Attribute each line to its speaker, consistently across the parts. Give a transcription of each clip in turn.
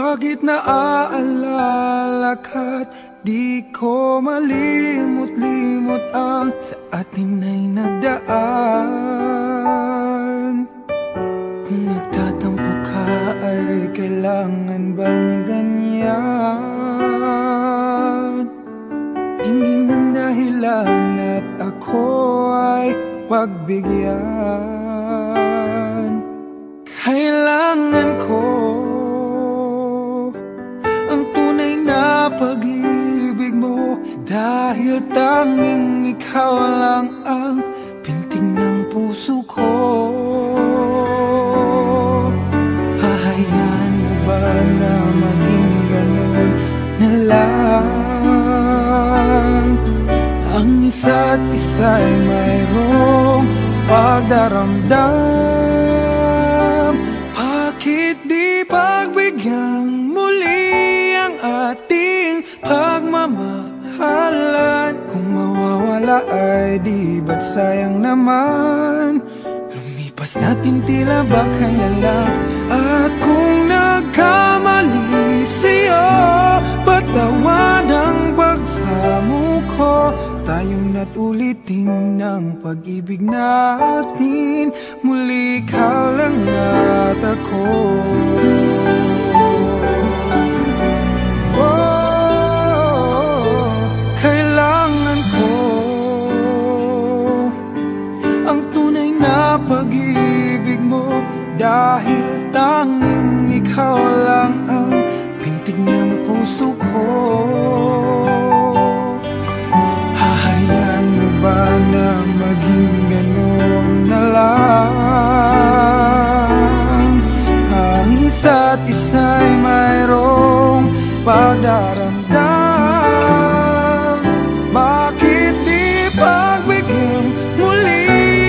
Speaker 1: Bakit naaalala ka't di ko malimot-limot ang sa atin ay nagdaan? Kung nagtatampo ka ay kailangan bang ganyan? Tingin ng dahilan at ako ay pagbigyan. Kailangan ko ang tunay na pag-ibig mo, dahil tanging ikaw lang ang pintig ng puso ko. Hahayaan mo ba na maging ganun na lang? Ang isa't isa'y mayroong pagdaramdam. Bakit di pagbigyan muli ang ating pagmamahalan? Kung mawawala ay di ba't sayang naman? Lumipas natin tila ba kanya lang? At kung nagkamali sa'yo, patawad ang pagsamo ko. Tayong na't ulitin ang pag-ibig natin, muli ikaw lang at ako. Oh, kailangan ko ang tunay na pag-ibig mo, dahil tanging ikaw lang ang pintig ng puso ko. Hahayaan mo ba na maging gano'n na lang? Ang isa't isa'y mayroong pagdaramdam. Bakit di pagbigyan muli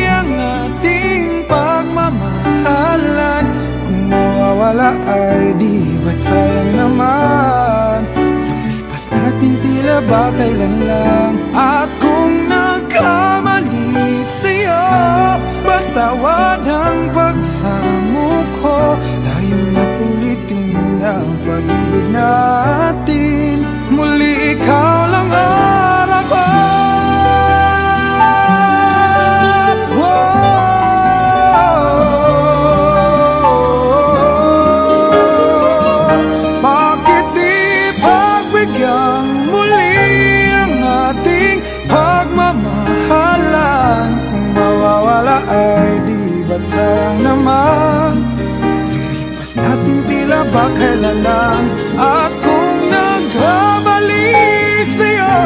Speaker 1: ang ating pagmamahalan? Kung mawawala ay di ba't sayang naman? Lumipas natin tila ba kailan lang? At kung nagkamali sa'yo, patawad ang pagsamo ko. Tayo na't ulitin ang pag-ibig natin, muli ikaw lang at ako. Bakit di pagbigyan muli ang ating pagmamahalan? Kung mawawala ay di ba't sayang naman? Lumipas natin tila ba kailan lang? At kung nagkamali sa'yo,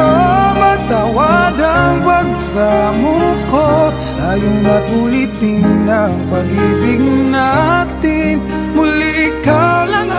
Speaker 1: matawad ang pagsamo ko. Tayong na't ulitin ang pag-ibig natin, muli ikaw lang